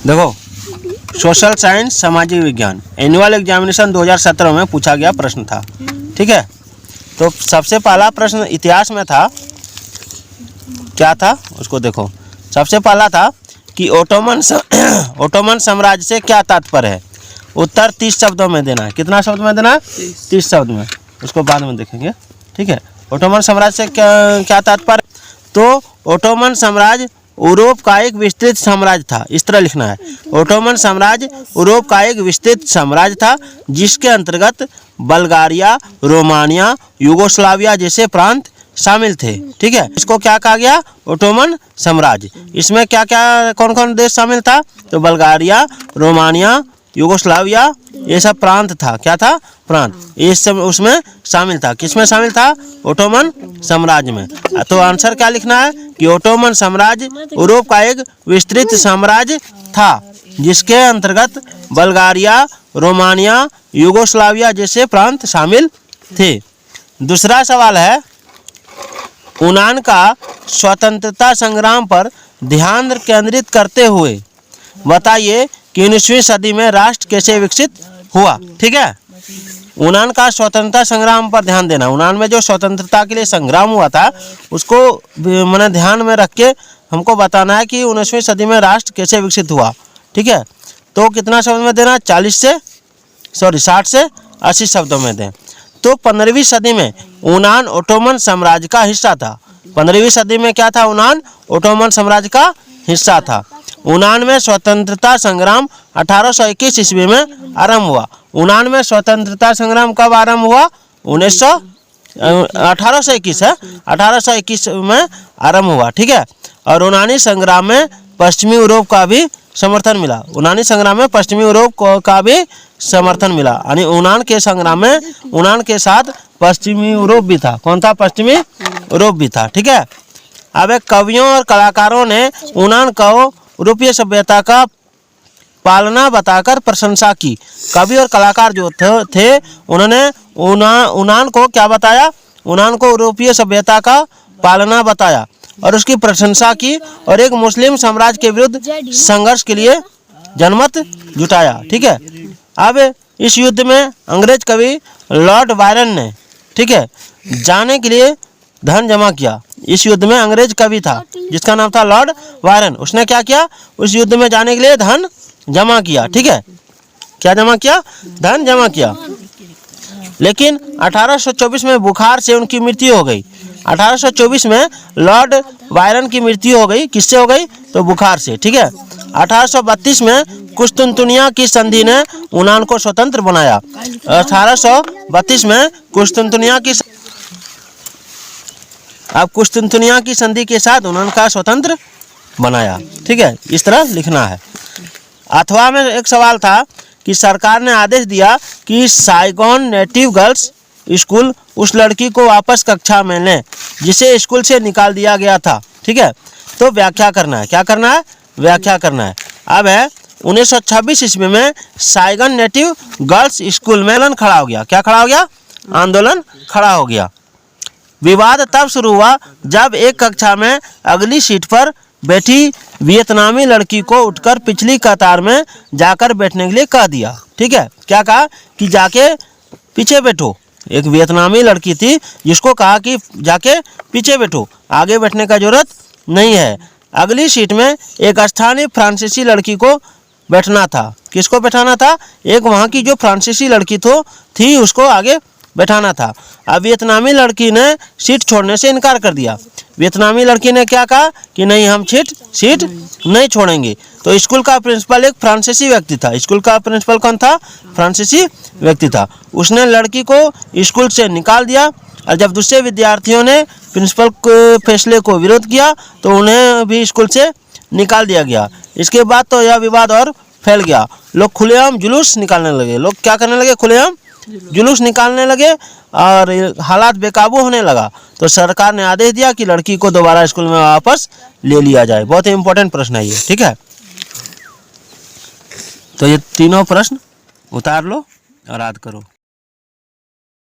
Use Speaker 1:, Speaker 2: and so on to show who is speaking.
Speaker 1: देखो, social science सामाजिक विज्ञान एनुअल एग्जामिनेशन 2017 में पूछा गया प्रश्न था। ठीक है, तो सबसे पहला प्रश्न इतिहास में था, क्या था उसको देखो। सबसे पहला था कि ओटोमन साम्राज्य से क्या तात्पर्य है। उत्तर 30 शब्दों में देना है। कितना शब्द में देना है? 30 शब्द में। उसको बाद में देखेंगे। ठीक है, ओटोमन साम्राज्य से क्या तात्पर्य। तो ओटोमन साम्राज्य यूरोप का एक विस्तृत साम्राज्य था। इस तरह लिखना है, ओटोमन साम्राज्य यूरोप का एक विस्तृत साम्राज्य था जिसके अंतर्गत बल्गारिया, रोमानिया, यूगोस्लाविया जैसे प्रांत शामिल थे। ठीक है, इसको क्या कहा गया? ओटोमन साम्राज्य। इसमें क्या क्या कौन कौन देश शामिल था? तो बल्गारिया, रोमानिया, यूगोस्लाविया ये सब प्रांत था। क्या था? प्रांत। ये सब उसमें शामिल था। किसमें शामिल था? ओटोमन साम्राज्य में। तो आंसर क्या लिखना है कि ओटोमन साम्राज्य यूरोप का एक विस्तृत साम्राज्य था जिसके अंतर्गत बल्गारिया, रोमानिया, यूगोस्लाविया जैसे प्रांत शामिल थे। दूसरा सवाल है, यूनान का स्वतंत्रता संग्राम पर ध्यान केंद्रित करते हुए बताइए कि 19वीं सदी में राष्ट्र कैसे विकसित हुआ। ठीक है, यूनान का स्वतंत्रता संग्राम पर ध्यान देना। यूनान में जो स्वतंत्रता के लिए संग्राम हुआ था उसको मैंने ध्यान में रख के हमको बताना है कि 19वीं सदी में राष्ट्र कैसे विकसित हुआ। ठीक है, तो कितना शब्द में देना? 60 से 80 शब्दों में दें। तो 15वीं सदी में यूनान ओटोमन साम्राज्य का हिस्सा था। 15वीं सदी में क्या था? यूनान ओटोमन साम्राज्य का हिस्सा था। यूनान में स्वतंत्रता संग्राम 1821 ईस्वी में आरंभ हुआ। यूनान में स्वतंत्रता संग्राम कब आरंभ हुआ? 1821 है, 1821 में आरंभ हुआ। ठीक है, और यूनानी संग्राम में पश्चिमी यूरोप का भी समर्थन मिला। यूनानी संग्राम में पश्चिमी यूरोप का भी समर्थन मिला। यानी यूनान के संग्राम में यूनान के साथ पश्चिमी यूरोप भी था। कौन था? पश्चिमी यूरोप भी था। ठीक है, अब एक कवियों और कलाकारों ने यूनान को यूरोपीय सभ्यता का पालना बताकर प्रशंसा की। कवि और कलाकार जो थे उन्होंने यूनान को क्या बताया? यूनान को यूरोपीय सभ्यता का पालना बताया और उसकी प्रशंसा की और एक मुस्लिम साम्राज्य के विरुद्ध संघर्ष के लिए जनमत जुटाया। ठीक है, अब इस युद्ध में अंग्रेज कवि लॉर्ड बायरन ने, ठीक है, जाने के लिए धन जमा किया। इस युद्ध में अंग्रेज कवि था जिसका नाम था लॉर्ड बायरन। उसने क्या किया? उस युद्ध में जाने के लिए धन जमा किया। ठीक है, क्या जमा किया? धन जमा किया। लेकिन 1824 में बुखार से उनकी मृत्यु हो गई। 1824 में लॉर्ड बायरन की मृत्यु हो गई। किससे हो गई? तो बुखार से। ठीक है, 1832 में कुस्तुनतुनिया की संधि ने यूनान को स्वतंत्र बनाया। 1832 में कुस्तुनतुनिया की संधि के साथ यूनान का स्वतंत्र बनाया। ठीक है, इस तरह लिखना है। अथवा में एक सवाल था कि सरकार ने आदेश दिया कि साइगोन नेटिव गर्ल्स स्कूल उस लड़की को वापस कक्षा में लें जिसे स्कूल से निकाल दिया गया था। ठीक है, तो व्याख्या करना है। क्या करना है? व्याख्या करना है। अब है 1926 ईस्वी में साइगन नेटिव गर्ल्स स्कूल में आंदोलन खड़ा हो गया। क्या खड़ा हो गया? आंदोलन खड़ा हो गया। विवाद तब शुरू हुआ जब एक कक्षा में अगली सीट पर बैठी वियतनामी लड़की को उठकर पिछली कतार में जाकर बैठने के लिए कह दिया। ठीक है, क्या कहा? कि जाके पीछे बैठो। एक वियतनामी लड़की थी जिसको कहा कि जाके पीछे बैठो, आगे बैठने का जरूरत नहीं है। अगली सीट में एक स्थानीय फ्रांसीसी लड़की को बैठना था। किसको बैठाना था? एक वहाँ की जो फ्रांसीसी लड़की थी उसको आगे बैठाना था। अब वियतनामी लड़की ने सीट छोड़ने से इनकार कर दिया। वियतनामी लड़की ने क्या कहा कि नहीं, हम सीट नहीं छोड़ेंगे। तो स्कूल का प्रिंसिपल एक फ्रांसीसी व्यक्ति था। स्कूल का प्रिंसिपल कौन था? फ्रांसीसी व्यक्ति था। उसने लड़की को स्कूल से निकाल दिया और जब दूसरे विद्यार्थियों ने प्रिंसिपल के फैसले को विरोध किया तो उन्हें भी स्कूल से निकाल दिया गया। इसके बाद तो यह विवाद और फैल गया। लोग खुलेआम जुलूस निकालने लगे। लोग क्या करने लगे? खुलेआम जुलूस निकालने लगे और हालात बेकाबू होने लगा। तो सरकार ने आदेश दिया कि लड़की को दोबारा स्कूल में वापस ले लिया जाए। बहुत ही इंपॉर्टेंट प्रश्न है ये। ठीक है, तो ये तीनों प्रश्न उतार लो और याद करो।